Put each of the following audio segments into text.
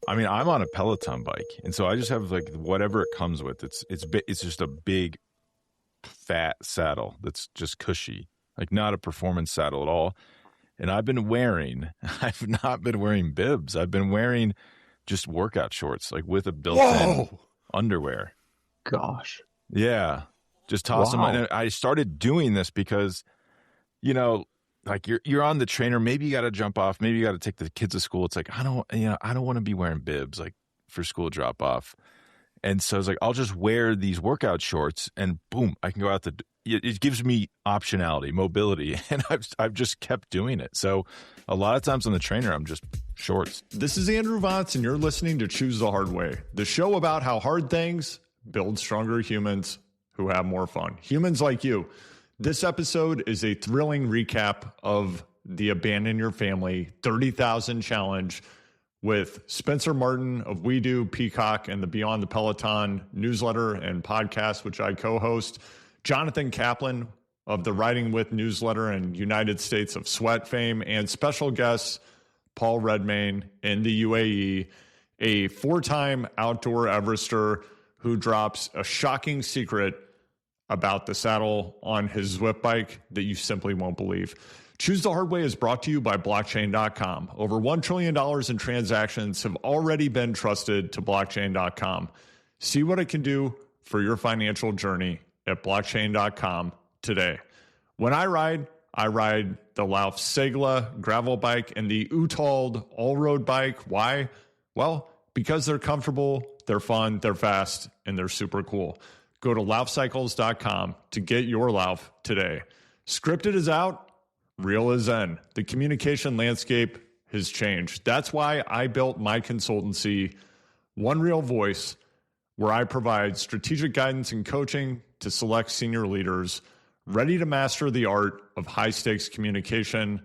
I mean, I'm on a Peloton bike, and so I just have like whatever it comes with. It's just a big fat saddle that's just cushy, like not a performance saddle at all. And I've not been wearing bibs. I've been wearing just workout shorts, like with a built-in underwear. Gosh. Yeah. Just toss them. And I started doing this because, you know, like you're on the trainer. Maybe you got to jump off. Maybe you got to take the kids to school. It's like, I don't want to be wearing bibs like for school drop off. And so it's like, I'll just wear these workout shorts and boom, I can go out it gives me optionality, mobility. And I've just kept doing it. So a lot of times on the trainer, I'm just shorts. This is Andrew Vontz, and you're listening to Choose the Hard Way, the show about how hard things build stronger humans who have more fun. Humans like you. This episode is a thrilling recap of the Abandon Your Family 30,000 challenge with Spencer Martin of WeDu, Peacock, and the Beyond the Peloton newsletter and podcast, which I co-host, Jonathan Kaplan of the Riding With newsletter and United States of Sweat fame, and special guest Paul Redmayne in the UAE, a 4-time outdoor Everester who drops a shocking secret about the saddle on his Zwift bike that you simply won't believe. Choose the Hard Way is brought to you by blockchain.com. Over $1 trillion in transactions have already been trusted to blockchain.com. See what it can do for your financial journey at blockchain.com today. When I ride the Lauf Segla gravel bike and the Utald all-road bike. Why? Well, because they're comfortable, they're fun, they're fast, and they're super cool. Go to laufcycles.com to get your Lauf today. Scripted is out, real is in. The communication landscape has changed. That's why I built my consultancy, One Real Voice, where I provide strategic guidance and coaching to select senior leaders ready to master the art of high-stakes communication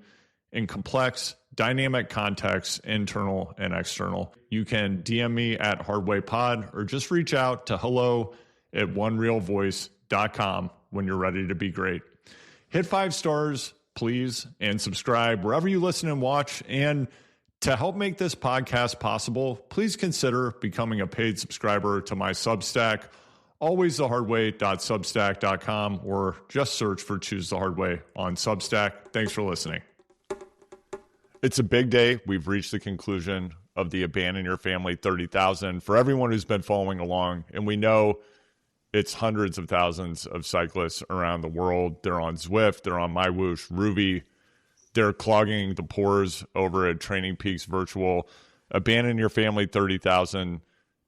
in complex, dynamic contexts, internal and external. You can DM me at HardwayPod or just reach out to hello@onerealvoice.com when you're ready to be great. Hit 5 stars, please, and subscribe wherever you listen and watch. And to help make this podcast possible, please consider becoming a paid subscriber to my Substack, alwaysthehardway.substack.com, or just search for Choose the Hard Way on Substack. Thanks for listening. It's a big day. We've reached the conclusion of the Abandon Your Family 30,000 for everyone who's been following along. And we know it's hundreds of thousands of cyclists around the world. They're on Zwift, they're on MyWhoosh, Ruby. They're clogging the pores over at Training Peaks Virtual. Abandon Your Family 30,000.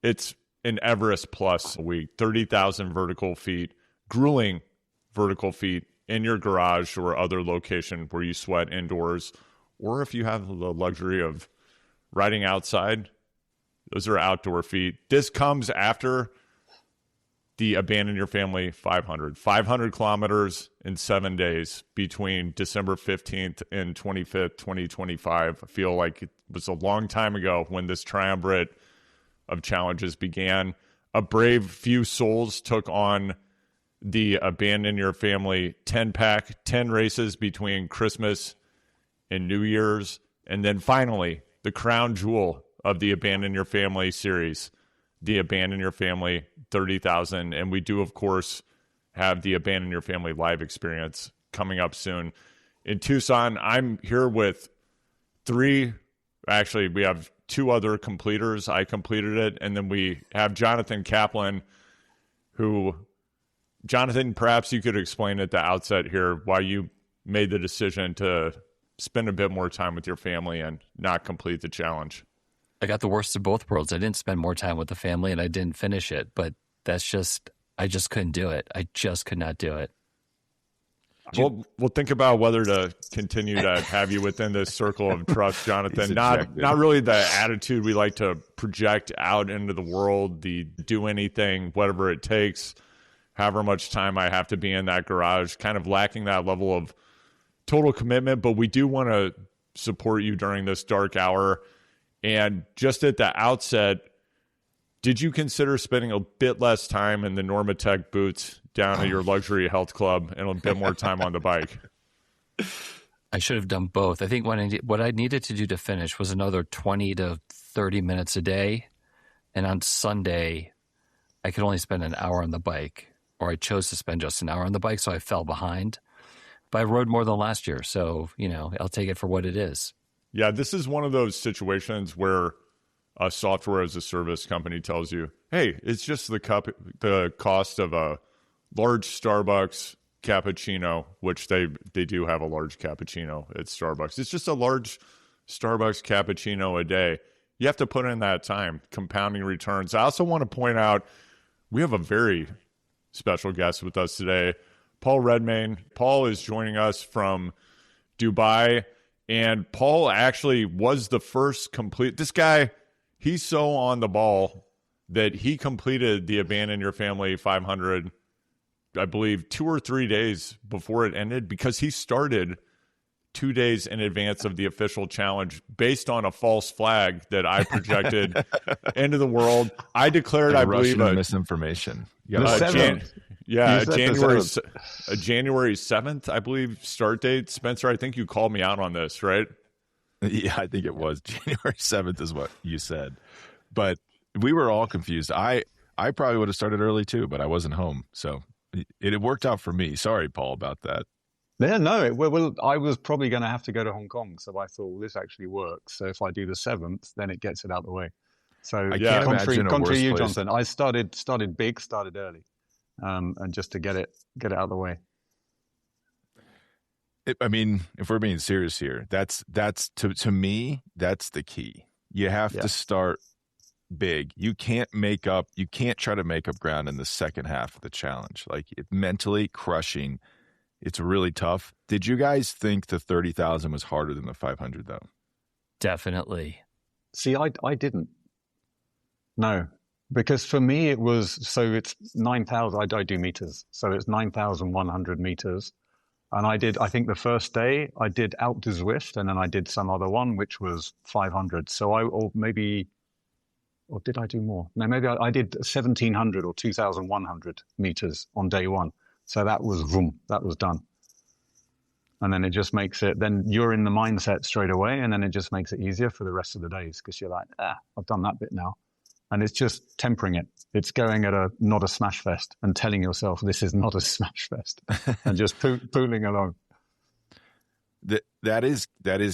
It's an Everest plus a week. 30,000 vertical feet, grueling vertical feet in your garage or other location where you sweat indoors. Or if you have the luxury of riding outside, those are outdoor feet. This comes after the Abandon Your Family 500 kilometers in 7 days between December 15th and 25th, 2025. I feel like it was a long time ago when this triumvirate of challenges began. A brave few souls took on the Abandon Your Family 10-pack, 10 races between Christmas and New Year's. And then finally, the crown jewel of the Abandon Your Family series, the Abandon Your Family 30,000. And we do, of course, have the Abandon Your Family live experience coming up soon in Tucson. I'm here with we have 2 other completers. I completed it. And then we have Jonathan Kaplan, Jonathan, perhaps you could explain at the outset here why you made the decision to spend a bit more time with your family and not complete the challenge. I got the worst of both worlds. I didn't spend more time with the family and I didn't finish it, but I just couldn't do it. I just could not do it. We'll think about whether to continue to have you within this circle of trust, Jonathan. Not really the attitude we like to project out into the world, the do anything, whatever it takes, however much time I have to be in that garage, kind of lacking that level of total commitment. But we do want to support you during this dark hour. And just at the outset, did you consider spending a bit less time in the Normatec boots down at your luxury health club and a bit more time on the bike? I should have done both. I think what I needed to do to finish was another 20 to 30 minutes a day. And on Sunday, I could only spend an hour on the bike, or I chose to spend just an hour on the bike, so I fell behind. But I rode more than last year, so, I'll take it for what it is. Yeah, this is one of those situations where a software as a service company tells you, hey, it's just the cost of a large Starbucks cappuccino, which they do have a large cappuccino at Starbucks. It's just a large Starbucks cappuccino a day. You have to put in that time, compounding returns. I also want to point out we have a very special guest with us today, Paul Redmayne. Paul is joining us from Dubai, and Paul actually was the first this guy, he's so on the ball that he completed the Abandon Your Family 500, I believe, 2 or 3 days before it ended, because he started 2 days in advance of the official challenge based on a false flag that I projected into the world. I declared, I believe, misinformation. January 7th, I believe, start date. Spencer, I think you called me out on this, right? Yeah, I think it was January 7th is what you said. But we were all confused. I probably would have started early too, but I wasn't home. So it worked out for me. Sorry, Paul, about that. Yeah, no. Well, I was probably going to have to go to Hong Kong, so I thought, well, this actually works. So if I do the 7th, then it gets it out of the way. So contrary to you, Jonathan, I started big, started early, and just to get it out of the way. I mean, if we're being serious here, that's to me, that's the key. You have to start big. You can't try to make up ground in the second half of the challenge. Like, mentally crushing. It's really tough. Did you guys think the 30,000 was harder than the 500 though? Definitely. See, I didn't. No, because for me it was, so it's 9,000. I do meters, so it's 9,100 meters, and I think the first day I did Alpe du Zwift, and then I did some other one which was 500. So or did I do more? No, maybe I did 1,700 or 2,100 meters on day one. So that was that was done. And then it just makes it, then you're in the mindset straight away, and then it just makes it easier for the rest of the days, because you're like, I've done that bit now. And it's just tempering it. It's going at not a smash fest and telling yourself this is not a smash fest and just pooling along. That is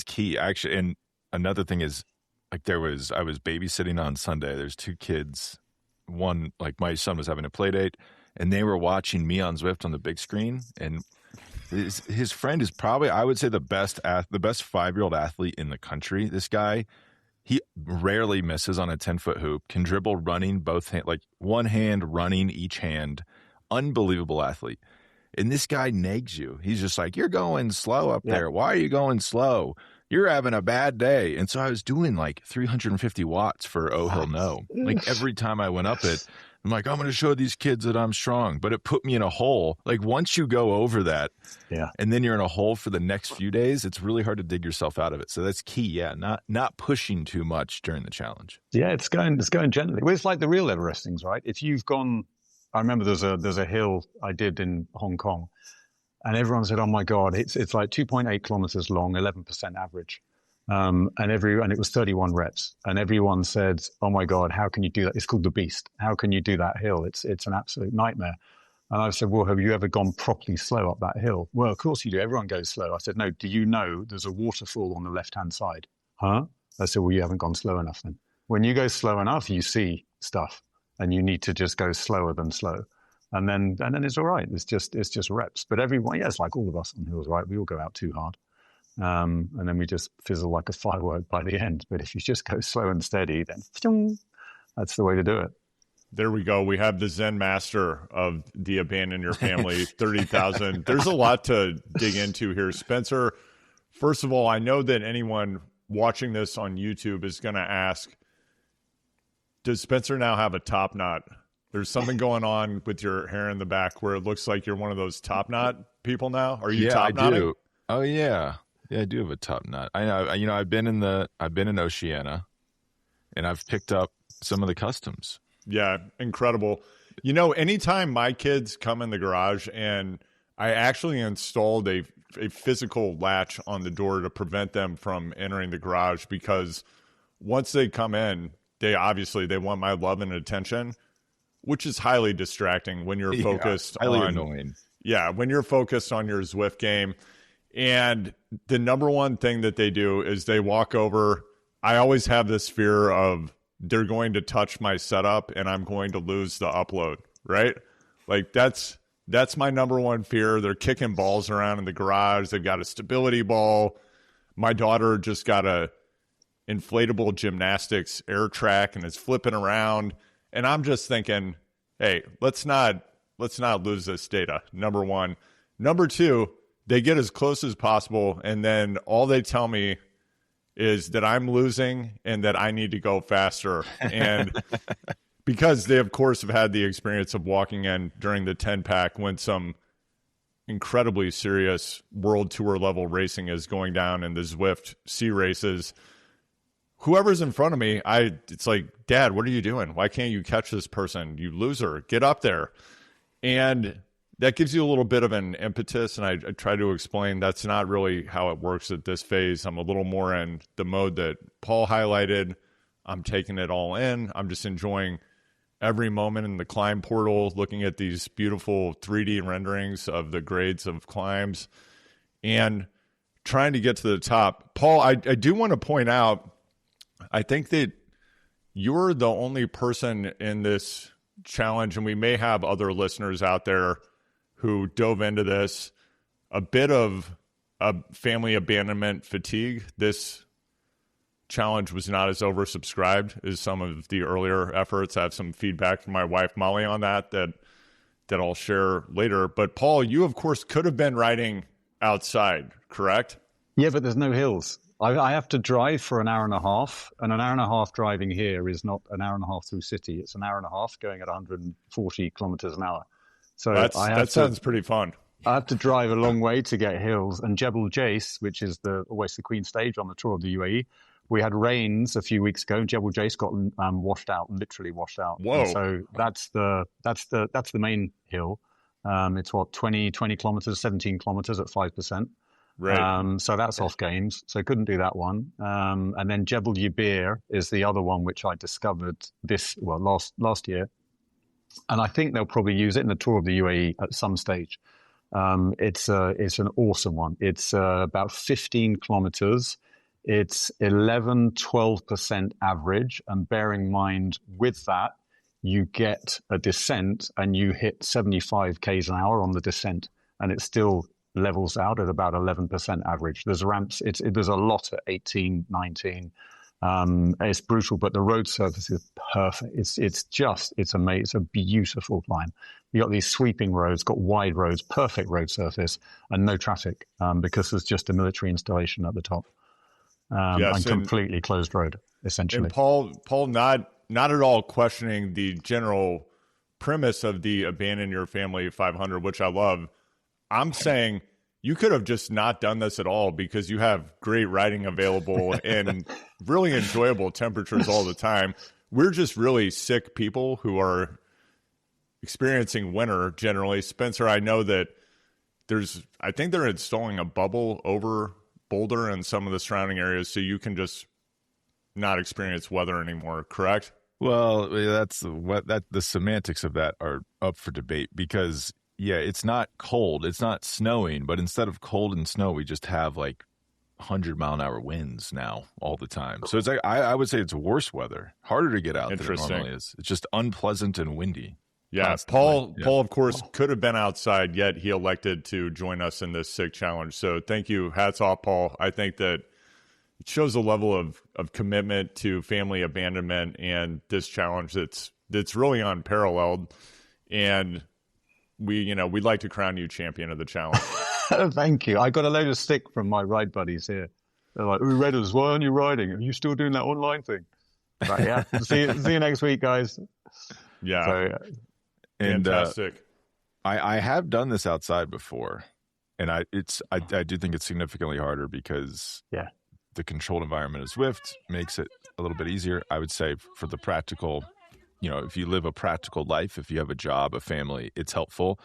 key, actually. And another thing is, like, I was babysitting on Sunday. There's 2 kids. One, like, my son was having a play date, and they were watching me on Zwift on the big screen. And his friend is probably, I would say, the best 5-year-old athlete in the country. This guy, he rarely misses on a 10-foot hoop, can dribble running both hand, like one hand running each hand. Unbelievable athlete. And this guy nags you. He's just like, you're going slow up there. Why are you going slow? You're having a bad day. And so I was doing like 350 watts for Oh He'll Know. Like, every time I went up it, I'm like, I'm going to show these kids that I'm strong. But it put me in a hole. Like, once you go over that, and then you're in a hole for the next few days, it's really hard to dig yourself out of it. So that's key. Yeah, not pushing too much during the challenge. Yeah, it's going gently. Well, it's like the real Everestings, right? If you've gone, I remember there's a hill I did in Hong Kong, and everyone said, "Oh my God, it's like 2.8 kilometers long, 11% average." And it was 31 reps, and everyone said, "Oh my God, how can you do that? It's called the Beast. How can you do that hill? It's an absolute nightmare." And I said, "Well, have you ever gone properly slow up that hill?" "Well, of course you do. Everyone goes slow." I said, "No, do you know there's a waterfall on the left-hand side?" "Huh?" I said, "Well, you haven't gone slow enough then. When you go slow enough, you see stuff, and you need to just go slower than slow. And then it's all right. It's just reps. But everyone, it's like all of us on hills, right? We all go out too hard. And then we just fizzle like a firework by the end. But if you just go slow and steady, then that's the way to do it. There we go. We have the Zen master of the Abandon Your Family 30,000. There's a lot to dig into here. Spencer, first of all, I know that anyone watching this on YouTube is going to ask, does Spencer now have a top knot? There's something going on with your hair in the back where it looks like you're one of those top knot people now. Are you top knotting? I do. Oh yeah. Yeah, I do have a top knot. I know. I've been in Oceania, and I've picked up some of the customs. Yeah, incredible. Anytime my kids come in the garage and I actually installed a physical latch on the door to prevent them from entering the garage, because once they come in, they want my love and attention, which is highly distracting when you're focused highly annoying. Yeah, when you're focused on your Zwift game. And the number one thing that they do is they walk over. I always have this fear of they're going to touch my setup and I'm going to lose the upload, right? Like that's my number one fear. They're kicking balls around in the garage. They've got a stability ball. My daughter just got a inflatable gymnastics air track and is flipping around. And I'm just thinking, hey, let's not lose this data. Number one. Number two, they get as close as possible, and then all they tell me is that I'm losing and that I need to go faster. And because they, of course, have had the experience of walking in during the 10-pack when some incredibly serious world tour level racing is going down in the Zwift C races, whoever's in front of me, it's like, Dad, what are you doing? Why can't you catch this person? You loser, get up there. And that gives you a little bit of an impetus, and I try to explain that's not really how it works at this phase. I'm a little more in the mode that Paul highlighted. I'm taking it all in. I'm just enjoying every moment in the climb portal, looking at these beautiful 3D renderings of the grades of climbs and trying to get to the top. Paul, I do want to point out, I think that you're the only person in this challenge, and we may have other listeners out there who dove into this, a bit of a family abandonment fatigue. This challenge was not as oversubscribed as some of the earlier efforts. I have some feedback from my wife, Molly, on that I'll share later. But Paul, you, of course, could have been riding outside, correct? Yeah, but there's no hills. I have to drive for an hour and a half, and an hour and a half driving here is not an hour and a half through city. It's an hour and a half going at 140 kilometers an hour. So that sounds pretty fun. I have to drive a long way to get hills. And Jebel Jais, which is always the Queen stage on the tour of the UAE, we had rains a few weeks ago, and Jebel Jais got literally washed out. Whoa! And so that's the main hill. It's 20 kilometers, 17 kilometers at 5%. Right. So that's off games. So couldn't do that one. And then Jebel Yubir is the other one which I discovered last year. And I think they'll probably use it in the tour of the UAE at some stage. It's an awesome one. It's about 15 kilometers. It's 12% average. And bearing in mind with that, you get a descent and you hit 75 Ks an hour on the descent. And it still levels out at about 11% average. There's ramps. There's a lot at 18, 19. It's brutal, but the road surface is perfect. It's amazing. It's a beautiful climb. You got these sweeping roads, got wide roads, perfect road surface, and no traffic because there's just a military installation at the top. And completely closed road, essentially. And Paul, not at all questioning the general premise of the Abandon Your Family 500, which I love. I'm saying you could have just not done this at all because you have great riding available and really enjoyable temperatures all the time. We're just really sick people who are experiencing winter generally. Spencer, I know that I think they're installing a bubble over Boulder and some of the surrounding areas so you can just not experience weather anymore, correct? Well, the semantics of that are up for debate because yeah, it's not cold. It's not snowing, but instead of cold and snow, we just have like 100-mile-an-hour winds now all the time. So it's like I would say it's worse weather, harder to get out than it normally is. It's just unpleasant and windy. Yeah, constantly. Paul, of course, could have been outside, yet he elected to join us in this sick challenge. So thank you. Hats off, Paul. I think that it shows a level of commitment to family abandonment and this challenge that's really unparalleled. And we'd like to crown you champion of the challenge. Thank you. I got a load of stick from my ride buddies here. They're like, "Ooh, Redders, why aren't you riding? Are you still doing that online thing?" Like, yeah. See you next week, guys. Yeah. So, fantastic. I have done this outside before, and I do think it's significantly harder because the controlled environment of Zwift makes it a little bit easier. I would say for the practical, if you live a practical life, if you have a job, a family, it's helpful.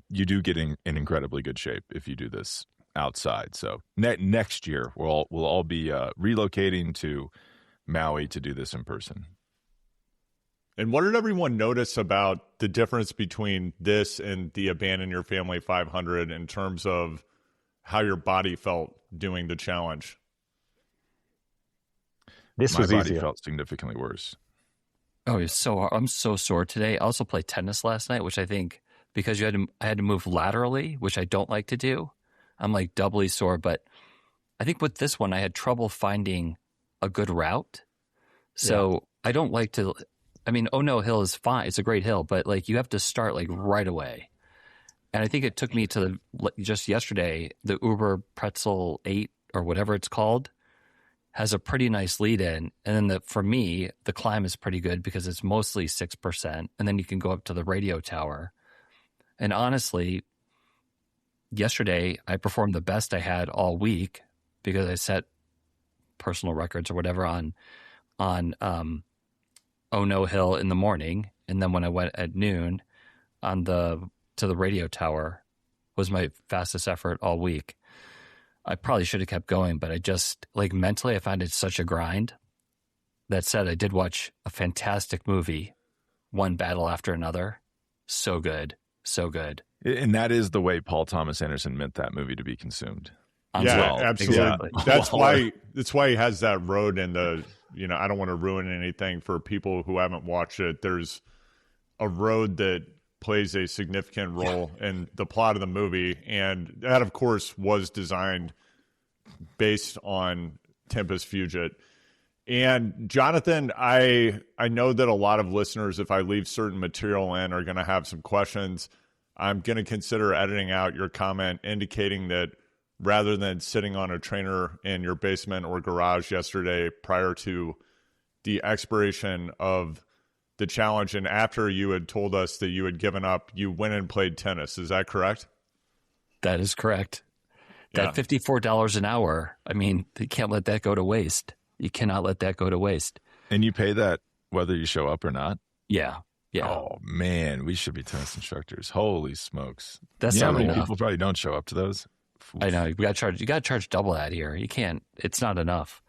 you do get in incredibly good shape if you do this outside. So next year we'll all be relocating to Maui to do this in person. And what did everyone notice about the difference between this and the Abandon Your Family 500 in terms of how your body felt doing the challenge? My body felt significantly worse. Oh, it's so hard. I'm so sore today. I also played tennis last night, which I think because I had to move laterally, which I don't like to do. I'm like doubly sore. But I think with this one, I had trouble finding a good route. So I don't like to. I mean, Oh No Hill is fine. It's a great hill, but like you have to start like right away. And I think it took me to just yesterday, the Uber Pretzel 8 or whatever it's called has a pretty nice lead in. And then for me, the climb is pretty good because it's mostly 6%. And then you can go up to the radio tower. And honestly, yesterday I performed the best I had all week because I set personal records or whatever on Oh No Hill in the morning, and then when I went at noon to the radio tower was my fastest effort all week. I probably should have kept going, but I just like mentally I found it such a grind. That said, I did watch a fantastic movie, one battle after another. So good. So good. And that is the way Paul Thomas Anderson meant that movie to be consumed. Yeah, absolutely. Exactly. That's why he has that road in the, I don't want to ruin anything for people who haven't watched it. There's a road that plays a significant role in the plot of the movie. And that, of course, was designed based on Tempest Fugit. And Jonathan, I know that a lot of listeners, if I leave certain material in, are going to have some questions. I'm going to consider editing out your comment indicating that rather than sitting on a trainer in your basement or garage yesterday prior to the expiration of the challenge and after you had told us that you had given up, you went and played tennis. Is that correct? That is correct. That $54 an hour, I mean, you can't let that go to waste. You cannot let that go to waste. And you pay that whether you show up or not? Yeah. Yeah. Oh, man, we should be tennis instructors. Holy smokes. That's not enough. People probably don't show up to those. I know. You got to charge double that here. You can't. It's not enough.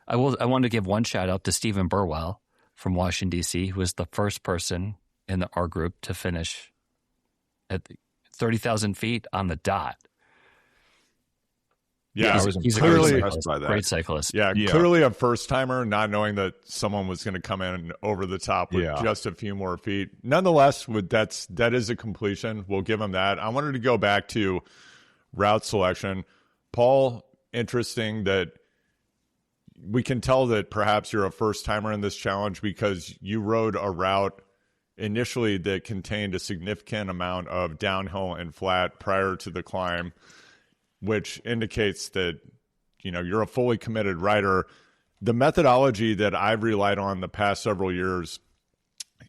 I want to give one shout out to Stephen Burwell from Washington, D.C., who was the first person in our group to finish at 30,000 feet on the dot. Yeah, he's clearly a great cyclist. Yeah, clearly a first timer, not knowing that someone was going to come in over the top with just a few more feet. Nonetheless, that is a completion. We'll give him that. I wanted to go back to route selection. Paul, interesting that we can tell that perhaps you're a first timer in this challenge because you rode a route initially that contained a significant amount of downhill and flat prior to the climb, which indicates that, you're a fully committed rider. The methodology that I've relied on the past several years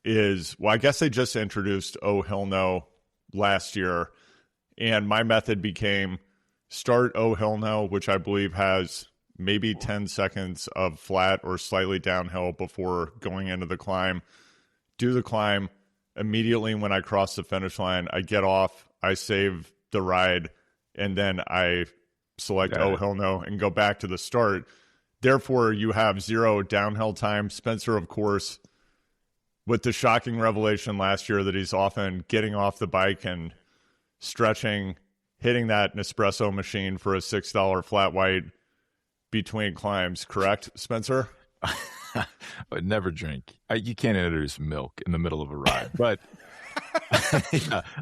is, I guess they just introduced Oh Hill No last year. And my method became start Oh Hill No, which I believe has maybe 10 seconds of flat or slightly downhill before going into the climb. Do the climb. Immediately when I cross the finish line, I get off, I save the ride, and then I select Oh Hill No and go back to the start. Therefore, you have zero downhill time. Spencer, of course, with the shocking revelation last year that he's often getting off the bike and stretching, hitting that Nespresso machine for a $6 flat white between climbs. Correct, Spencer? I would never drink. You can't introduce milk in the middle of a ride, but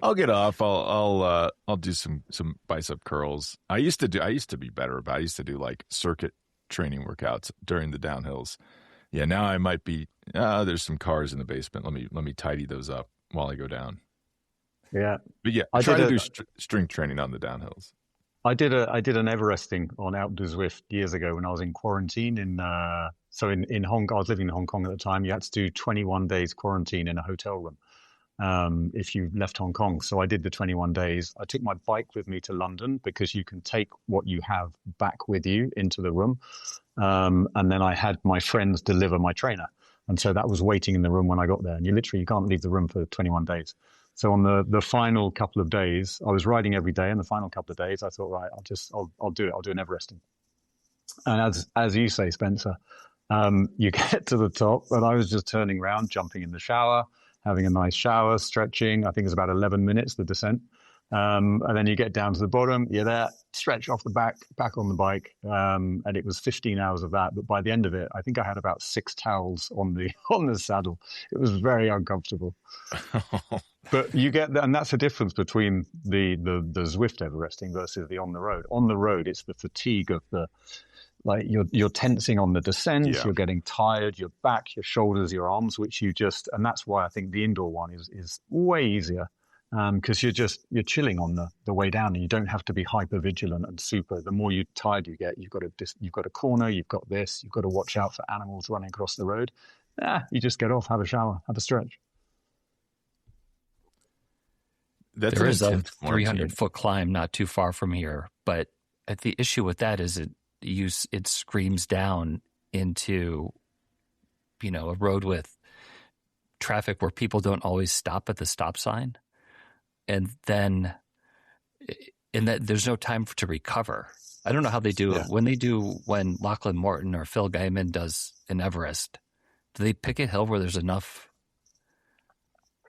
I'll get off. I'll do some bicep curls. I used to be better about. I used to do like circuit training workouts during the downhills. Yeah, now I might be. There's some cars in the basement. Let me tidy those up while I go down. Yeah, but yeah, I try to do strength training on the downhills. I did an Everesting on Alpe du Zwift years ago when I was in quarantine in Hong Kong. I was living in Hong Kong at the time. You had to do 21 days quarantine in a hotel room if you left Hong Kong. So I did the 21 days. I took my bike with me to London because you can take what you have back with you into the room. And then I had my friends deliver my trainer. And so that was waiting in the room when I got there. And you can't leave the room for 21 days. So on the final couple of days, I was riding every day. And the final couple of days, I thought, right, I'll do it. I'll do an Everesting. And as you say, Spencer, you get to the top, and I was just turning around, jumping in the shower, having a nice shower, stretching. I think it's about 11 minutes, the descent. And then you get down to the bottom, you're there, stretch off the back on the bike. And it was 15 hours of that. But by the end of it, I think I had about 6 towels on the saddle. It was very uncomfortable. But you get that, and that's the difference between the Zwift Everesting versus the on the road. On the road, it's the fatigue of like you're tensing on the descent, you're getting tired, your back, your shoulders, your arms, and that's why I think the indoor one is way easier. Because you're chilling on the way down, and you don't have to be hyper vigilant and super. The more tired you get, you've got a corner, you've got this, you've got to watch out for animals running across the road. You just get off, have a shower, have a stretch. There is a 300-foot climb not too far from here, but the issue with that is it screams down into, a road with traffic where people don't always stop at the stop sign. And then there's no time to recover. I don't know how they do it. When Lachlan Morton or Phil Gaiman does an Everest, do they pick a hill where there's enough?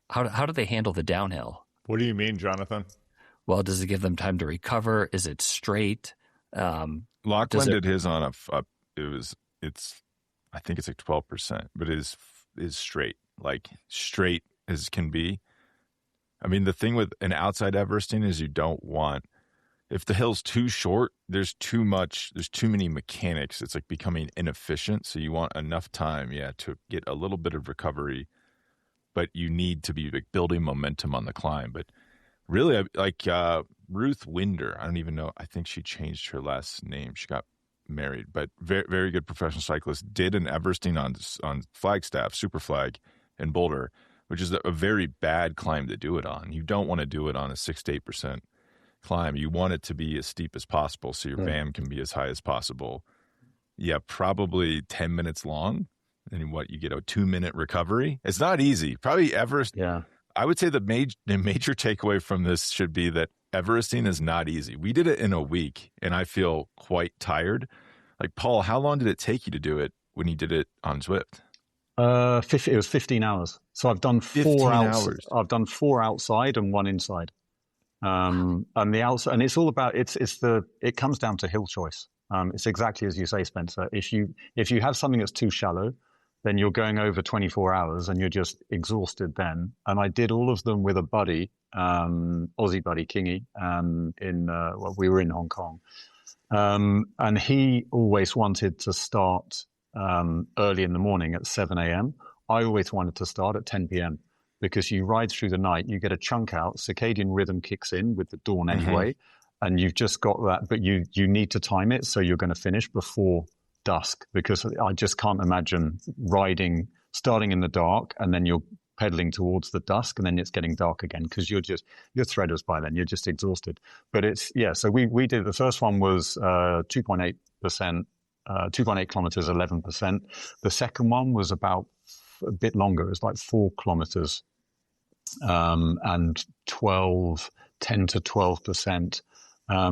How do they handle the downhill? What do you mean, Jonathan? Well, does it give them time to recover? Is it straight? Lachlan did his on I think it's like 12%, but it is straight, like straight as can be. I mean, the thing with an outside Everesting is you don't want, if the hill's too short, there's too many mechanics. It's like becoming inefficient. So you want enough time, to get a little bit of recovery, but you need to be like building momentum on the climb. But really, like Ruth Winder, I don't even know. I think she changed her last name. She got married, but very, very good professional cyclist, did an Everesting on Flagstaff, Super Flag in Boulder, which is a very bad climb to do it on. You don't want to do it on a 6 to 8% climb. You want it to be as steep as possible so your VAM can be as high as possible. Yeah, probably 10 minutes long. And you get a 2-minute recovery. It's not easy. Probably Everest. Yeah. I would say the major takeaway from this should be that Everesting is not easy. We did it in a week, and I feel quite tired. Like, Paul, how long did it take you to do it when you did it on Zwift? It was 15 hours. So I've done 4 hours. I've done 4 outside and 1 inside. And the outside, and it's all about it comes down to hill choice. It's exactly as you say, Spencer. If you have something that's too shallow, then you're going over 24 hours and you're just exhausted then. And I did all of them with a buddy, Aussie buddy Kingy, we were in Hong Kong. And he always wanted to start early in the morning at 7 a.m. I always wanted to start at 10 p.m. because you ride through the night, you get a chunk out, circadian rhythm kicks in with the dawn anyway, and you've just got that, but you need to time it so you're going to finish before dusk, because I just can't imagine starting in the dark and then you're pedaling towards the dusk and then it's getting dark again because you're threaders by then, you're just exhausted. But so we did, the first one was 2.8%, 2.8 kilometers, 11%. The second one was about a bit longer. It was like 4 kilometers and 10 to 12%.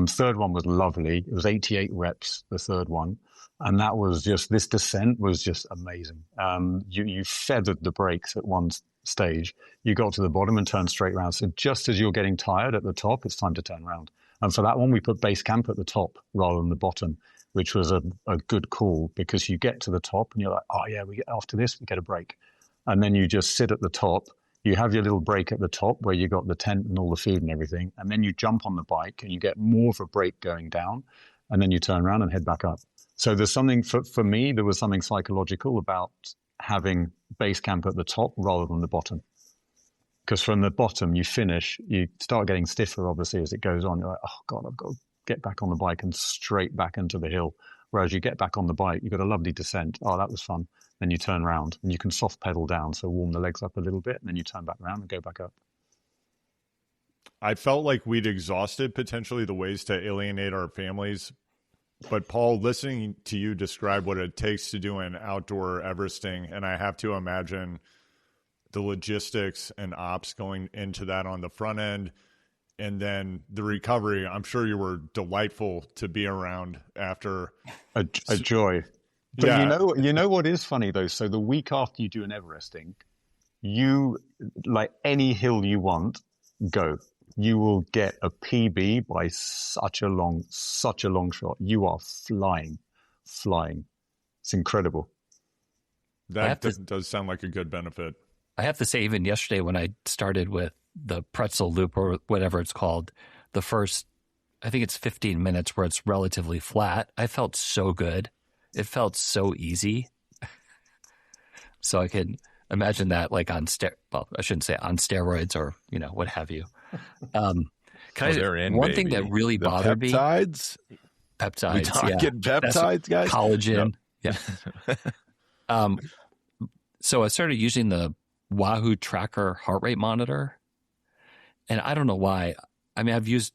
Third one was lovely. It was 88 reps, the third one. And that was this descent was just amazing. You feathered the brakes at one stage. You got to the bottom and turned straight around. So just as you're getting tired at the top, it's time to turn around. And for that one, we put base camp at the top rather than the bottom, which was a good call, because you get to the top and you're like, oh yeah, after this, we get a break. And then you just sit at the top. You have your little break at the top where you got the tent and all the food and everything. And then you jump on the bike and you get more of a break going down. And then you turn around and head back up. So there's something, for me, there was something psychological about having base camp at the top rather than the bottom. Because from the bottom, you start getting stiffer, obviously, as it goes on. You're like, oh God, I've got to get back on the bike and straight back into the hill. Whereas you get back on the bike, you've got a lovely descent. Oh, that was fun. Then you turn around and you can soft pedal down, so warm the legs up a little bit, and then you turn back around and go back up. I felt like we'd exhausted potentially the ways to alienate our families. But Paul, listening to you describe what it takes to do an outdoor Everesting, and I have to imagine the logistics and ops going into that on the front end. And then the recovery, I'm sure you were delightful to be around after. A joy. But yeah. you know what is funny though? So the week after you do an Everesting, you, like any hill you want, go. You will get a PB by such a long shot. You are flying. It's incredible. That does sound like a good benefit. I have to say, even yesterday when I started with the pretzel loop or whatever it's called, the first, I think it's 15 minutes where it's relatively flat, I felt so good. It felt so easy. So I can imagine that like I shouldn't say on steroids or, what have you. One thing that really bothered me. Peptides? Peptides. We talking peptides, guys? Collagen. Yep. Yeah. So I started using the Wahoo Tracker heart rate monitor. And I don't know why. I mean, I've used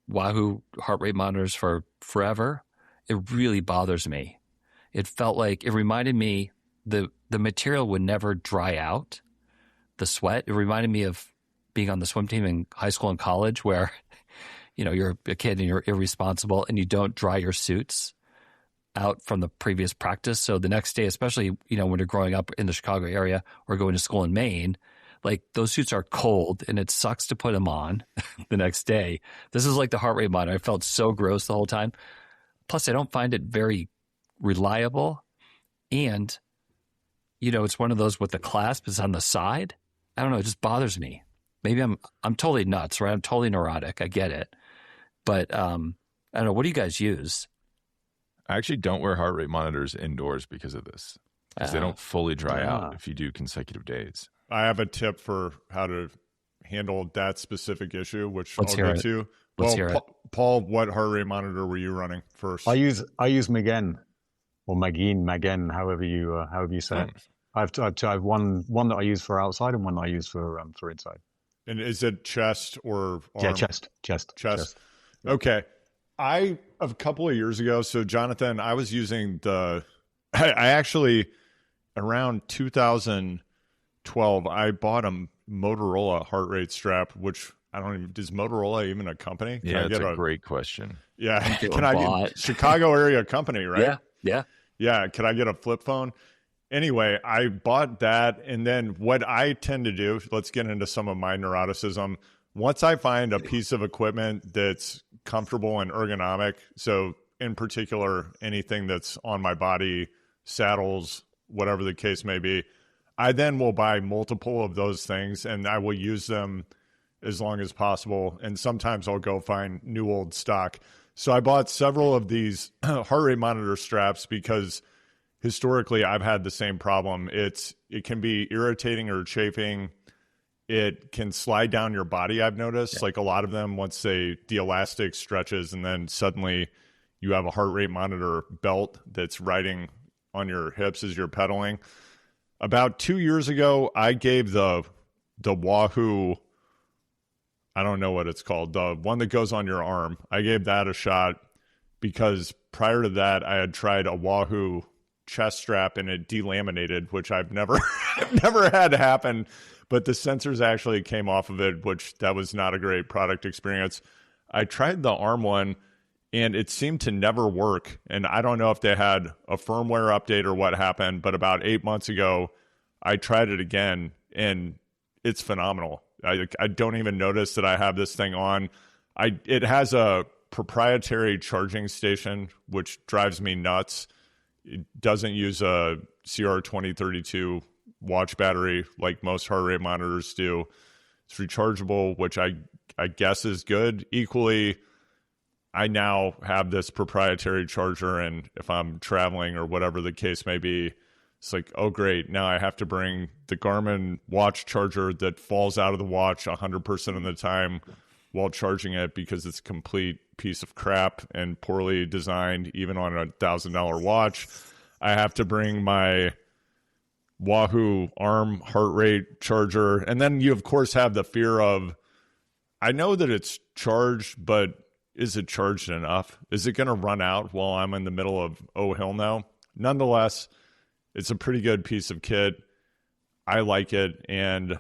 Wahoo heart rate monitors for forever. It really bothers me. It felt like it reminded me the material would never dry out, the sweat. It reminded me of being on the swim team in high school and college where, you're a kid and you're irresponsible and you don't dry your suits out from the previous practice. So the next day, especially, when you're growing up in the Chicago area or going to school in Maine, like those suits are cold and it sucks to put them on the next day. This is like the heart rate monitor. I felt so gross the whole time. Plus, I don't find it very reliable. And, it's one of those with the clasp is on the side. I don't know. It just bothers me. Maybe I'm totally nuts, right? I'm totally neurotic. I get it. But I don't know. What do you guys use? I actually don't wear heart rate monitors indoors because of this. Because they don't fully dry out if you do consecutive days. I have a tip for how to handle that specific issue, which Let's I'll hear go it. to. Let's hear it. Paul, what heart rate monitor were you running first? I use Magen or Magen, however you say it. I have one that I use for outside and one that I use for inside. And is it chest or arm? Yeah, chest. Okay. A couple of years ago, so Jonathan, I was using I actually, around 2012, I bought a Motorola heart rate strap, which is Motorola even a company? Yeah, that's a great question. Yeah. Can I get Chicago area company, right? Yeah. Yeah. Could I get a flip phone? Anyway, I bought that. And then what I tend to do, let's get into some of my neuroticism. Once I find a piece of equipment that's comfortable and ergonomic, so in particular, anything that's on my body, saddles, whatever the case may be, I then will buy multiple of those things and I will use them as long as possible. And sometimes I'll go find new old stock. So I bought several of these heart rate monitor straps because historically I've had the same problem. It can be irritating or chafing. It can slide down your body, I've noticed. Like a lot of them, once the elastic stretches and then suddenly you have a heart rate monitor belt that's riding on your hips as you're pedaling. About 2 years ago, I gave the Wahoo, I don't know what it's called, the one that goes on your arm. I gave that a shot because prior to that, I had tried a Wahoo chest strap and it delaminated, which I've never had happen. But the sensors actually came off of it, which that was not a great product experience. I tried the arm one and it seemed to never work. And I don't know if they had a firmware update or what happened, but about 8 months ago, I tried it again and it's phenomenal. I don't even notice that I have this thing on. It has a proprietary charging station, which drives me nuts. It doesn't use a CR2032 watch battery like most heart rate monitors do. It's rechargeable, which I guess is good. Equally, I now have this proprietary charger, and if I'm traveling or whatever the case may be, it's like, oh, great. Now I have to bring the Garmin watch charger that falls out of the watch 100% of the time while charging it because it's a complete piece of crap and poorly designed, even on a $1,000 watch. I have to bring my Wahoo arm heart rate charger. And then you, of course, have the fear of, I know that it's charged, but is it charged enough? Is it going to run out while I'm in the middle of, oh, hell no? Nonetheless, it's a pretty good piece of kit. I like it and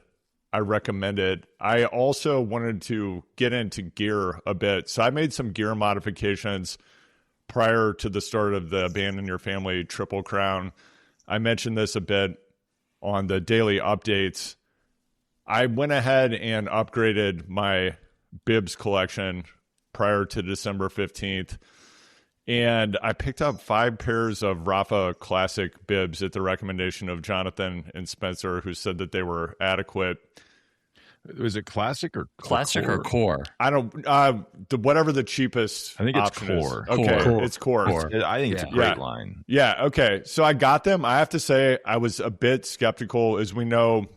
I recommend it. I also wanted to get into gear a bit. So I made some gear modifications prior to the start of the Abandon Your Family Triple Crown. I mentioned this a bit on the daily updates. I went ahead and upgraded my bibs collection prior to December 15th. And I picked up 5 pairs of Rafa Classic bibs at the recommendation of Jonathan and Spencer, who said that they were adequate. Was it classic or core? I don't, whatever the cheapest I think it's option core. Is. Okay, Core. it's core. I think it's a great line. Yeah, okay. So I got them. I have to say I was a bit skeptical. As we know,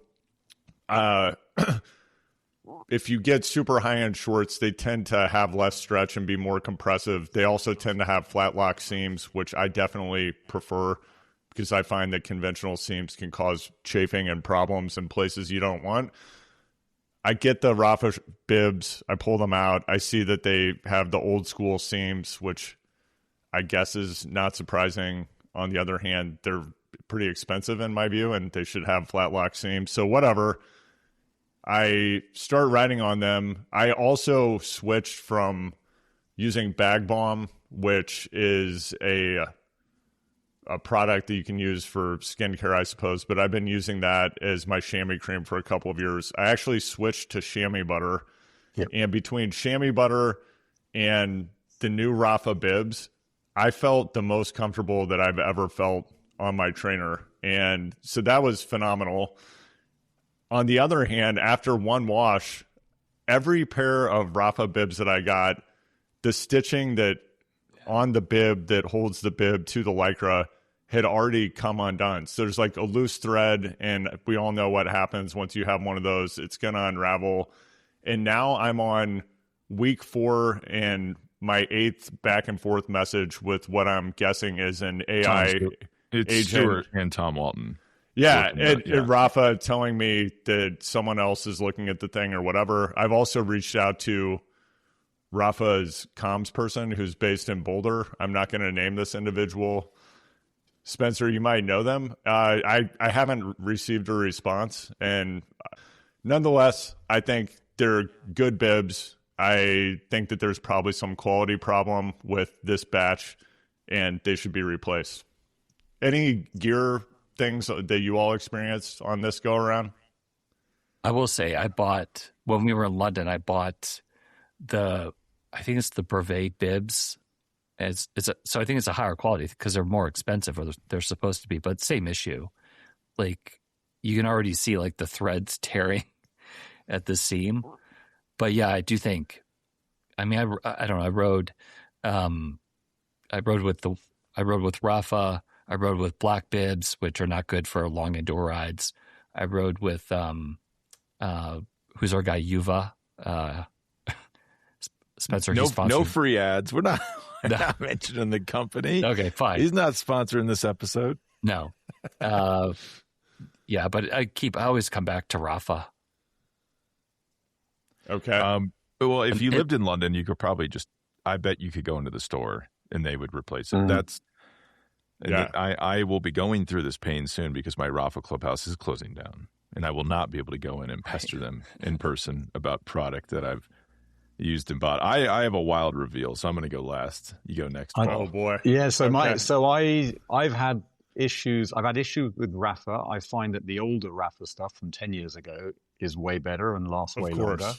if you get super high-end shorts, they tend to have less stretch and be more compressive. They also tend to have flat lock seams, which I definitely prefer because I find that conventional seams can cause chafing and problems in places you don't want. I get the Rafa bibs. I pull them out. I see that they have the old school seams, which I guess is not surprising. On the other hand, they're pretty expensive in my view, and they should have flat lock seams. So whatever. I start riding on them. I also switched from using Bag Balm, which is a product that you can use for skincare, I suppose, but I've been using that as my chamois cream for a couple of years. I actually switched to chamois butter. Yep. And between chamois butter and the new Rafa bibs, I felt the most comfortable that I've ever felt on my trainer. And so that was phenomenal. On the other hand, after one wash, every pair of Rafa bibs that I got, the stitching that on the bib that holds the bib to the Lycra had already come undone. So there's like a loose thread, and we all know what happens once you have one of those. It's going to unravel. And now I'm on week 4 and my 8th back and forth message with what I'm guessing is an AI it's agent. Stuart and Tom Walton. Yeah, and Rafa telling me that someone else is looking at the thing or whatever. I've also reached out to Rafa's comms person who's based in Boulder. I'm not going to name this individual. Spencer, you might know them. I haven't received a response. And nonetheless, I think they're good bibs. I think that there's probably some quality problem with this batch, and they should be replaced. Any gear things that you all experienced on this go around? I will say when we were in London, I bought I think it's the Brevet bibs. So I think it's a higher quality because they're more expensive, or they're supposed to be, but same issue. Like you can already see like the threads tearing at the seam. But yeah, I do think, I mean, I don't know. I rode with Rafa. I rode with black bibs, which are not good for long indoor rides. I rode with who's our guy, Yuva. Spencer, no free ads. We're not mentioning the company. Okay, fine. He's not sponsoring this episode. No. Yeah, but I always come back to Rafa. Okay. Well, if you lived in London, you could probably I bet you could go into the store and they would replace it. Mm-hmm. I will be going through this pain soon because my Rafa Clubhouse is closing down, and I will not be able to go in and pester them in person about product that I've used and bought. I have a wild reveal, so I'm going to go last. You go next. Oh boy. Yeah. So I've had issues. I've had issues with Rafa. I find that the older Rafa stuff from 10 years ago is way better and lasts way longer.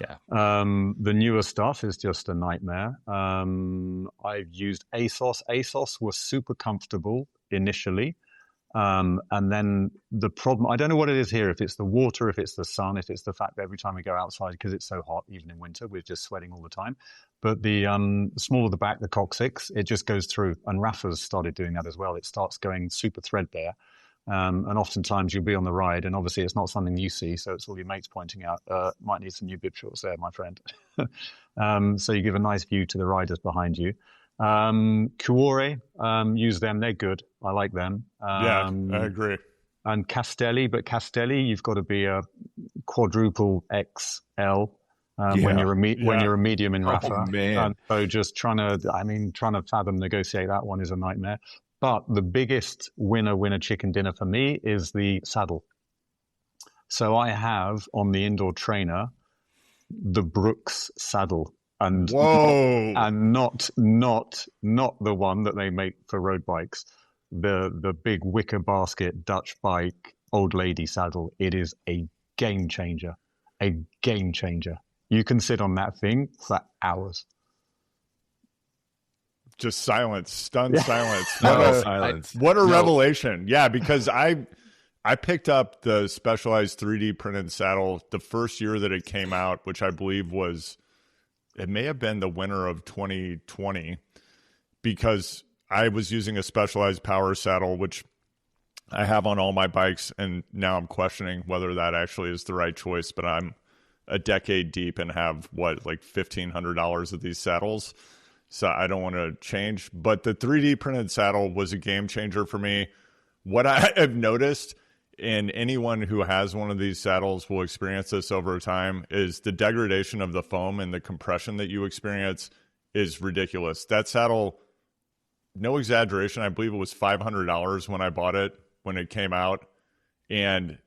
Yeah. The newer stuff is just a nightmare. I've used ASOS. ASOS was super comfortable initially. And then the problem, I don't know what it is here, if it's the water, if it's the sun, if it's the fact that every time we go outside, because it's so hot, even in winter, we're just sweating all the time. But the smaller the back, the coccyx, it just goes through. And Rafa's started doing that as well. It starts going super threadbare. And oftentimes you'll be on the ride, and obviously it's not something you see, so it's all your mates pointing out, might need some new bib shorts there, my friend. So you give a nice view to the riders behind you. Kuore, use them, they're good. I like them. I agree. And Castelli, but Castelli, you've got to be a quadruple XL when you're a medium in Rafa. Oh, man. And so just trying to fathom negotiate that one is a nightmare. But the biggest winner chicken dinner for me is the saddle. So I have on the indoor trainer the Brooks saddle, and Whoa, not the one that they make for road bikes. The big wicker basket Dutch bike old lady saddle. It is a game changer. A game changer. You can sit on that thing for hours. just silence, stunned silence. Silence. What a revelation. Yeah, because I picked up the Specialized 3D printed saddle the first year that it came out, which I believe it may have been the winter of 2020, because I was using a Specialized power saddle, which I have on all my bikes, and now I'm questioning whether that actually is the right choice, but I'm a decade deep and have like $1,500 of these saddles. So I don't want to change, but the 3D printed saddle was a game changer for me. What I have noticed, and anyone who has one of these saddles will experience this over time, is the degradation of the foam and the compression that you experience is ridiculous. That saddle, no exaggeration, I believe it was $500 when I bought it, when it came out. And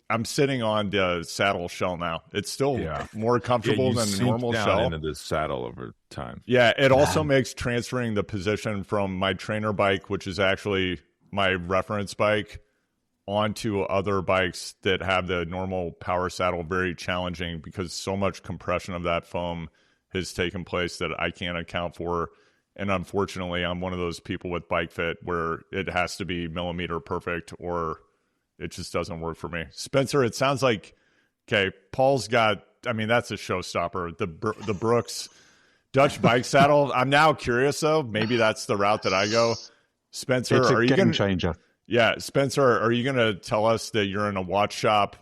I'm sitting on the saddle shell now. It's still more comfortable than the normal down shell. Into the saddle over time. Yeah, it also makes transferring the position from my trainer bike, which is actually my reference bike, onto other bikes that have the normal power saddle very challenging, because so much compression of that foam has taken place that I can't account for. And unfortunately, I'm one of those people with bike fit where it has to be millimeter perfect or it just doesn't work for me. Spencer, it sounds like, okay, Paul's got, I mean, that's a showstopper. The Brooks Dutch bike saddle. I'm now curious though. Maybe that's the route that I go. Spencer, it's a are you game changer? Yeah, Spencer, are you going to tell us that you're in a watch shop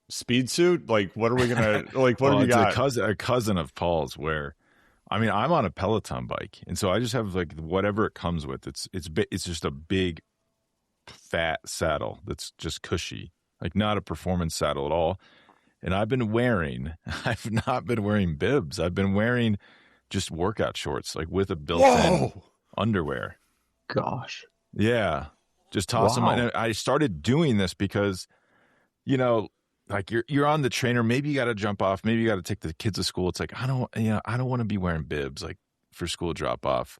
speed suit? Like, what are we going to, like, what do you got? A cousin of Paul's where, I mean, I'm on a Peloton bike, and so I just have like whatever it comes with. It's just a big fat saddle that's just cushy, like not a performance saddle at all. And I've not been wearing bibs. I've been wearing just workout shorts, like with a built-in underwear. Gosh. Yeah. Just toss them. And I started doing this because, like you're on the trainer. Maybe you got to jump off. Maybe you got to take the kids to school. It's like, I don't want to be wearing bibs like for school drop off.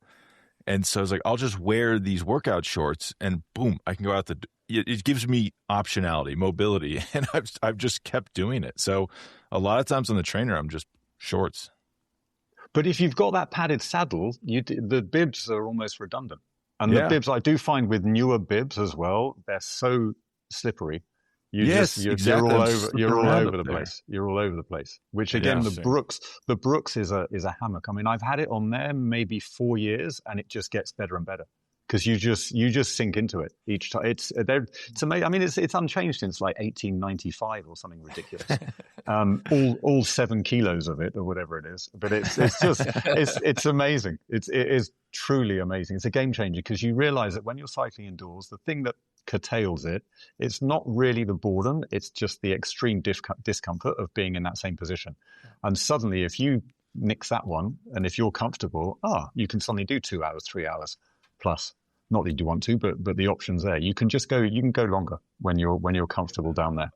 And so I was like, I'll just wear these workout shorts and boom, I can go out it gives me optionality, mobility. And I've just kept doing it. So a lot of times on the trainer, I'm just shorts. But if you've got that padded saddle, the bibs are almost redundant. And the bibs, I do find with newer bibs as well, they're so slippery. You're all over the place. You're all over the place. Which again, the Brooks is a hammock. I mean, I've had it on there maybe 4 years, and it just gets better and better because you just sink into it each time. It's amazing. I mean, it's unchanged since like 1895 or something ridiculous. All 7 kilos of it or whatever it is. But it's just it's amazing. It is truly amazing. It's a game changer because you realize that when you're cycling indoors, the thing that curtails it's not really the boredom, it's just the extreme discomfort of being in that same position. And suddenly if you nix that one, and if you're comfortable, you can suddenly do 2 hours, 3 hours plus. Not that you want to, but the option's there. You can go longer when you're comfortable down there.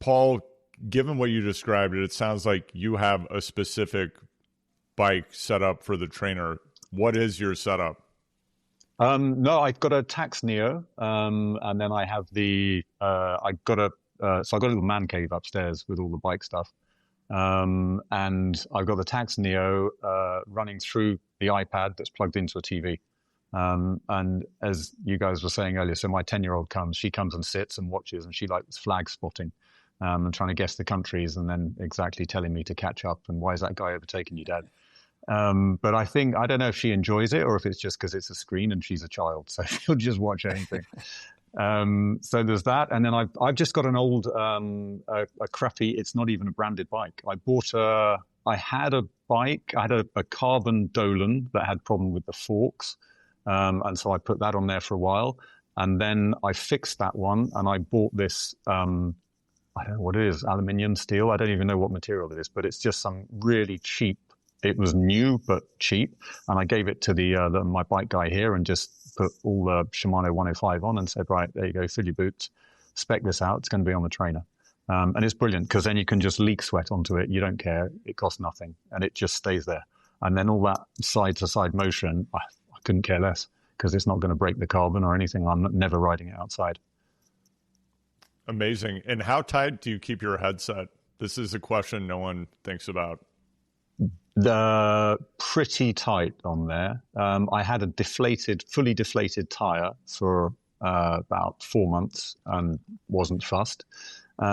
Paul, given what you described, it sounds like you have a specific bike set up for the trainer. What is your setup? No, I've got a Tax Neo, and then I have I've got a little man cave upstairs with all the bike stuff, and I've got the Tax Neo running through the iPad that's plugged into a TV. And as you guys were saying earlier, so my 10-year-old she comes and sits and watches, and she likes flag spotting, and trying to guess the countries, and then exactly telling me to catch up and why is that guy overtaking you, Dad? But I don't know if she enjoys it or if it's just because it's a screen and she's a child, so she'll just watch anything. So there's that, and then I've just got an old a crappy. It's not even a branded bike. I had a bike. I had a carbon Dolan that had problem with the forks, and so I put that on there for a while, and then I fixed that one, and I bought this. I don't know what it is, aluminium, steel. I don't even know what material it is, but it's just some really cheap. It was new but cheap, and I gave it to my bike guy here and just put all the Shimano 105 on and said, right, there you go, fill your boots. spec this out. It's going to be on the trainer. And it's brilliant because then you can just leak sweat onto it. You don't care. It costs nothing. And it just stays there. And then all that side-to-side motion, I couldn't care less because it's not going to break the carbon or anything. I'm never riding it outside. Amazing. And how tight do you keep your headset? This is a question no one thinks about. Pretty tight on there. I had a fully deflated tire for about 4 months and wasn't fussed. It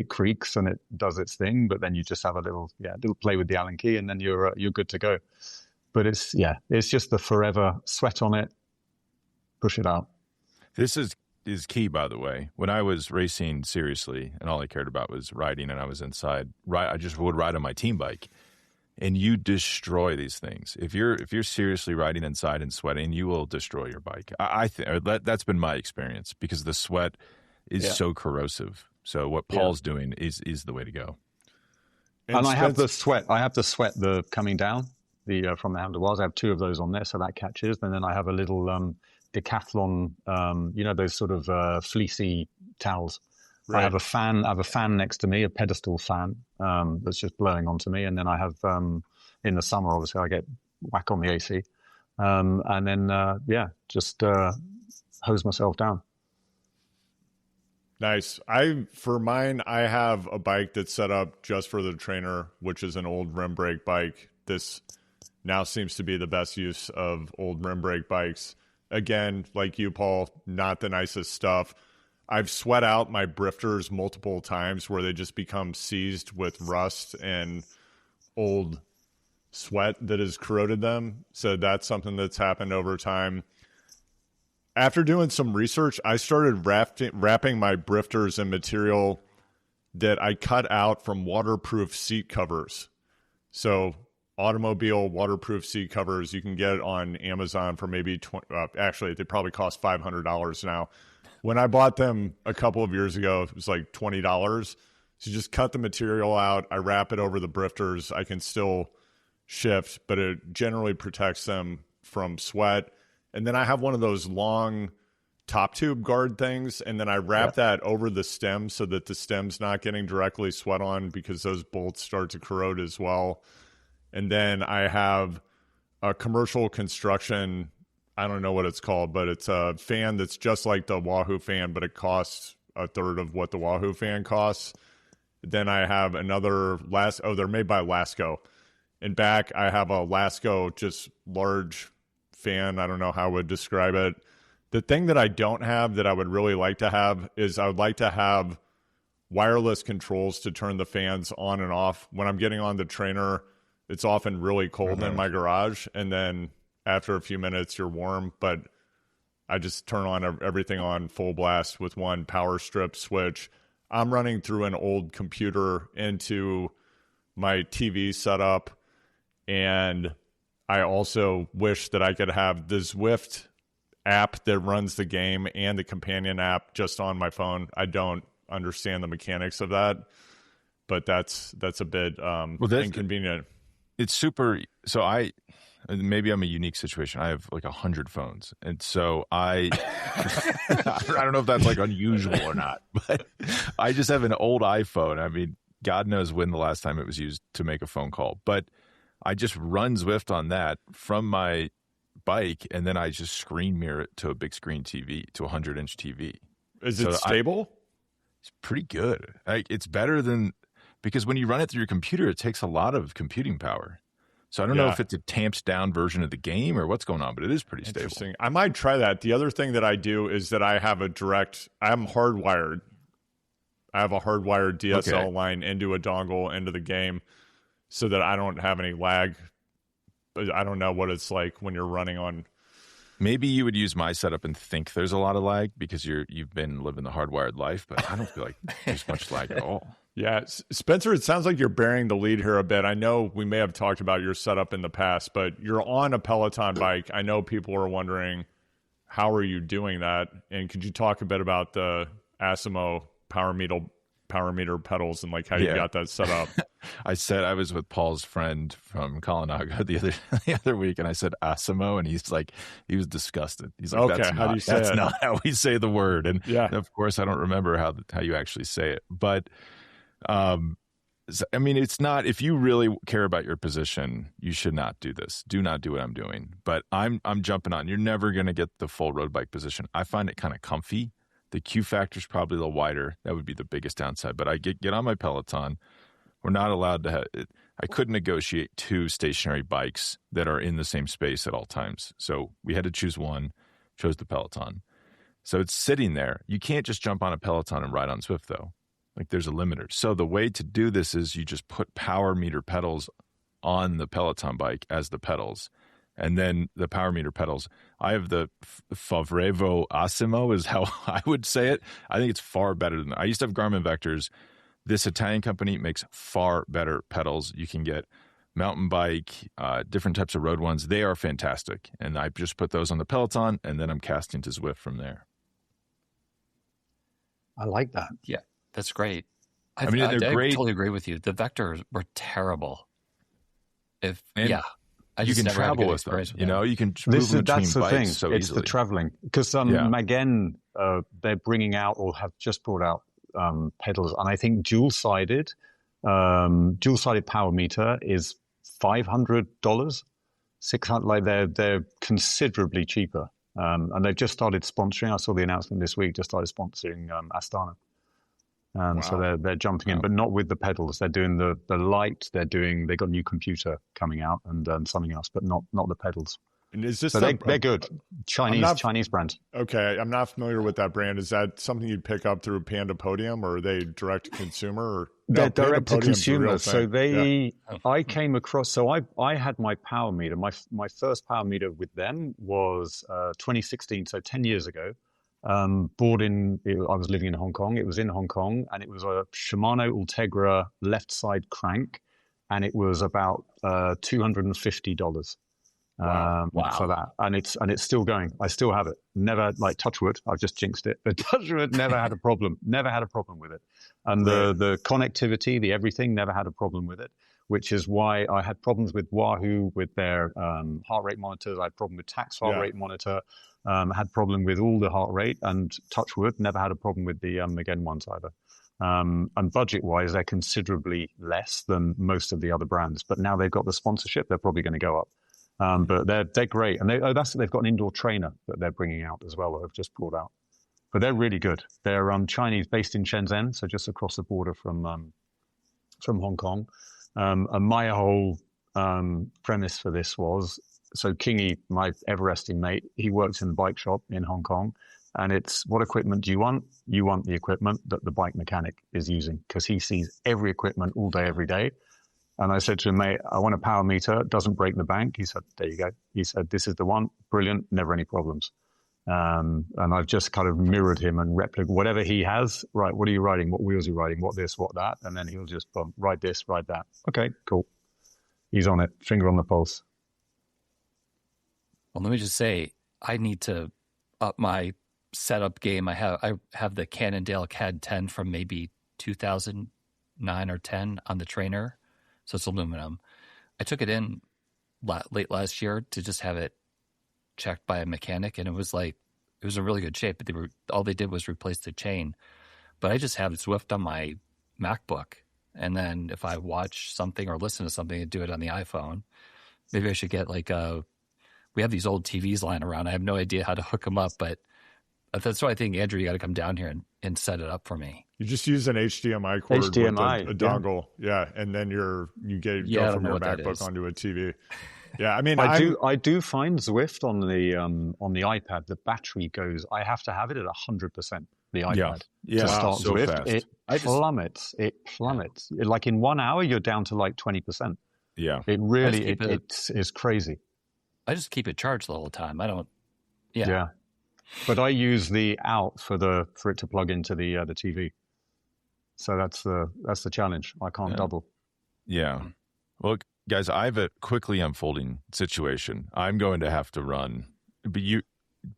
creaks and it does its thing, but then you just have a little play with the Allen key and then you're good to go. But it's just the forever sweat on it, push it out. This is key, by the way. When I was racing seriously and all I cared about was riding and I was inside, I just would ride on my team bike. And you destroy these things. If you're seriously riding inside and sweating, you will destroy your bike. I think that's been my experience because the sweat is so corrosive. So what Paul's doing is the way to go. And I have the sweat. The coming down from the handlebars. I have 2 of those on there, so that catches. And then I have a little Decathlon, those sort of fleecy towels. Right. I have a fan next to me, a pedestal fan that's just blowing onto me, and then I have in the summer, obviously, I get whack on the AC, and then just hose myself down. Nice. For mine, I have a bike that's set up just for the trainer, which is an old rim brake bike. This now seems to be the best use of old rim brake bikes. Again, like you, Paul, not the nicest stuff. I've sweat out my brifters multiple times where they just become seized with rust and old sweat that has corroded them. So that's something that's happened over time. After doing some research, I started wrapping my brifters in material that I cut out from waterproof seat covers. So automobile waterproof seat covers, you can get on Amazon for maybe actually, they probably cost $500 now. When I bought them a couple of years ago, it was like $20. So you just cut the material out. I wrap it over the brifters. I can still shift, but it generally protects them from sweat. And then I have one of those long top tube guard things, and then I wrap that over the stem so that the stem's not getting directly sweat on because those bolts start to corrode as well. And then I have a commercial construction, I don't know what it's called, but it's a fan that's just like the Wahoo fan, but it costs a third of what the Wahoo fan costs. Then I have another they're made by Lasco. In back, I have a Lasco, just large fan. I don't know how I would describe it. The thing that I don't have that I would really like to have is I would like to have wireless controls to turn the fans on and off. When I'm getting on the trainer, it's often really cold in my garage, and then after a few minutes, you're warm, but I just turn on everything on full blast with one power strip switch. I'm running through an old computer into my TV setup, and I also wish that I could have the Zwift app that runs the game and the companion app just on my phone. I don't understand the mechanics of that, but that's a bit inconvenient. It's super. So maybe I'm a unique situation. I have like 100 phones. And so I don't know if that's like unusual or not, but I just have an old iPhone. I mean, God knows when the last time it was used to make a phone call, but I just run Zwift on that from my bike. And then I just screen mirror it to a big screen TV, to a 100-inch TV. Is it stable? It's pretty good. It's better than, because when you run it through your computer, it takes a lot of computing power. So I don't know if it's a tamped down version of the game or what's going on, but it is pretty stable. Interesting. I might try that. The other thing that I do is that I have I'm hardwired. I have a hardwired DSL line into a dongle into the game so that I don't have any lag. But I don't know what it's like when you're running on. Maybe you would use my setup and think there's a lot of lag because you've been living the hardwired life, but I don't feel like there's much lag at all. Yeah, Spencer, it sounds like you're bearing the lead here a bit. I know we may have talked about your setup in the past, but you're on a Peloton bike. I know people are wondering, how are you doing that? And could you talk a bit about the Asimo power power meter pedals and like how you got that set up. I said I was with Paul's friend from Colinago the other week, and I said Asimo, and he was disgusted. He's like, okay, that's not how we say the word. And yeah, of course, I don't remember how you actually say it. But I mean, it's not, if you really care about your position, you should not do this. Do not do what I'm doing. But I'm jumping on. You're never going to get the full road bike position. I find it kind of comfy. The Q factor is probably a little wider. That would be the biggest downside. But I get on my Peloton. We're not allowed to have it. I couldn't negotiate 2 stationary bikes that are in the same space at all times. So we had to choose one, chose the Peloton. So it's sitting there. You can't just jump on a Peloton and ride on Zwift, though. Like, there's a limiter. So the way to do this is you just put power meter pedals on the Peloton bike as the pedals. And then the power meter pedals. I have the Favrevo Asimo is how I would say it. I think it's far better than I used to have Garmin Vectors. This Italian company makes far better pedals. You can get mountain bike, different types of road ones. They are fantastic. And I just put those on the Peloton, and then I'm casting to Zwift from there. I like that. Yeah. That's great. I mean, they're great. I totally agree with you. The Vectors were terrible. I you can travel with them. You know, you can move between that's the bikes thing. so it's easily. The traveling, because Magen, they're bringing out or have just brought out pedals, and I think dual-sided power meter is $500, $600. Like they're considerably cheaper, and they've just started sponsoring. I saw the announcement this week. Just started sponsoring Astana. Wow. So they're jumping in, but not with the pedals. They're doing the light. They got a new computer coming out and something else, but not the pedals. And is this they're good Chinese brand? Okay, I'm not familiar with that brand. Is that something you'd pick up through Panda Podium, or are they direct to consumer? Or they're direct to consumer. So I came across. So I had my power meter. My first power meter with them was 2016. So 10 years ago. I was living in Hong Kong. It was in Hong Kong, and it was a Shimano Ultegra left side crank, and it was about $250 for that. And it's still going. I still have it. Never, like, touch wood. I've just jinxed it, but touch wood, never had a problem. Never had a problem with it. And the connectivity, the everything, never had a problem with it. Which is why I had problems with Wahoo with their heart rate monitors. I had a problem with Tax heart rate monitor. Had problem with all the heart rate, and touch wood, never had a problem with the Magen ones either. And budget-wise, they're considerably less than most of the other brands. But now they've got the sponsorship, they're probably going to go up. But they're great, and they've got an indoor trainer that they're bringing out as well. That they've just brought out, but they're really good. They're Chinese, based in Shenzhen, so just across the border from Hong Kong. And my whole premise for this was, so Kingy, my Everesting mate, he works in the bike shop in Hong Kong, and it's, what equipment do you want? You want the equipment that the bike mechanic is using, because he sees every equipment all day, every day. And I said to him, mate, I want a power meter, doesn't break the bank. He said, there you go. He said, this is the one, brilliant, never any problems. And I've just kind of mirrored him and replicated whatever he has. Right, what are you riding? What wheels are you riding? What this, what that? And then he'll just ride this, ride that. Okay, cool. He's on it, finger on the pulse. Well, let me just say, I need to up my setup game. I have the Cannondale CAD 10 from maybe 2009 or 10 on the trainer, so it's aluminum. I took it in late last year to just have it checked by a mechanic, and it was in really good shape. But all they did was replace the chain. But I just have Zwift on my MacBook, and then if I watch something or listen to something, I do it on the iPhone. Maybe I should get we have these old TVs lying around. I have no idea how to hook them up, but that's why I think, Andrew, you got to come down here and set it up for me. You just use an HDMI cord with a dongle, and then you go from your MacBook onto a TV. Yeah, I mean, I do find Zwift on the iPad, the battery goes. I have to have it at 100%. The iPad to start so Zwift, fast. It plummets. Like in 1 hour, you're down to like 20%. Yeah, it really it's crazy. I just keep it charged the whole time. I don't. Yeah. But I use the out for it to plug into the TV. So that's the challenge. I can't double. Yeah. Well, guys, I have a quickly unfolding situation. I'm going to have to run, but you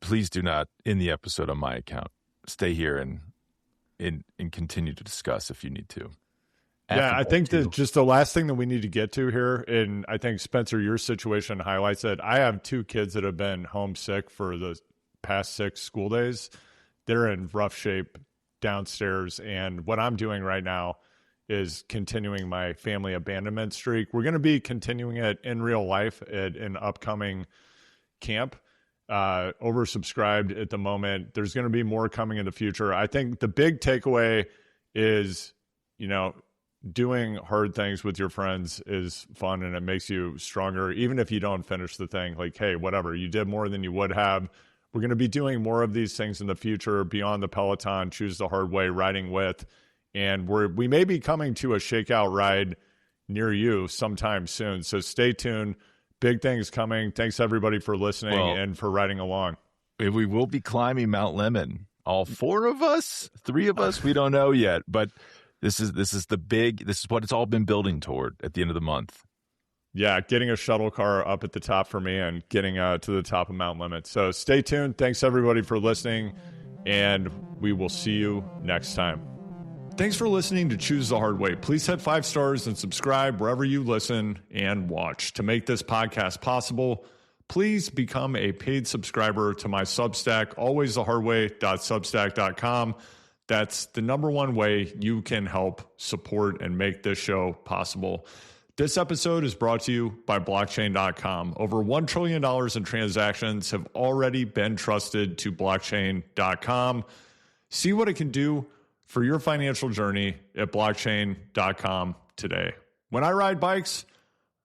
please do not, in the episode on my account, stay here and and continue to discuss if you need to. Yeah, I think that just the last thing that we need to get to here, and I think, Spencer, your situation highlights it. I have 2 kids that have been homesick for the past 6 school days. They're in rough shape downstairs, and what I'm doing right now is continuing my family abandonment streak. We're going to be continuing it in real life at an upcoming camp. Oversubscribed at the moment. There's going to be more coming in the future. I think the big takeaway is, doing hard things with your friends is fun and it makes you stronger. Even if you don't finish the thing, like, hey, whatever, you did more than you would have. We're going to be doing more of these things in the future beyond the Peloton, Choose the Hard Way, riding with. And we may be coming to a shakeout ride near you sometime soon. So stay tuned. Big things coming. Thanks everybody for listening and for riding along. We will be climbing Mount Lemon. All 4 of us, 3 of us, we don't know yet, but this is what it's all been building toward at the end of the month. Yeah, getting a shuttle car up at the top for me and getting to the top of Mount Lemon. So stay tuned. Thanks everybody for listening, and we will see you next time. Thanks for listening to Choose the Hard Way. Please hit 5 stars and subscribe wherever you listen and watch. To make this podcast possible, please become a paid subscriber to my Substack, alwaysthehardway.substack.com. That's the number one way you can help support and make this show possible. This episode is brought to you by blockchain.com. Over $1 trillion in transactions have already been trusted to blockchain.com. See what it can do for your financial journey at blockchain.com today. When I ride bikes,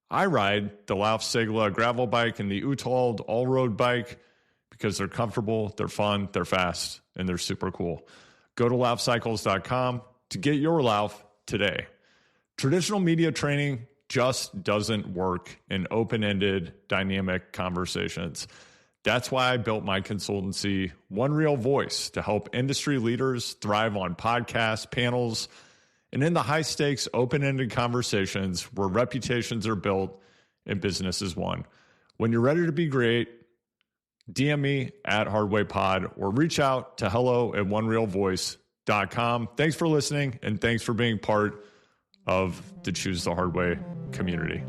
I ride the Laufsegler gravel bike and the Uthold all-road bike because they're comfortable, they're fun, they're fast, and they're super cool. Go to laufcycles.com to get your Lauf today. Traditional media training just doesn't work in open-ended, dynamic conversations. That's why I built my consultancy, One Real Voice, to help industry leaders thrive on podcasts, panels, and in the high-stakes, open-ended conversations where reputations are built and business is won. When you're ready to be great, DM me at HardwayPod or reach out to hello@onerealvoice.com. Thanks for listening, and thanks for being part of the Choose the Hard Way community.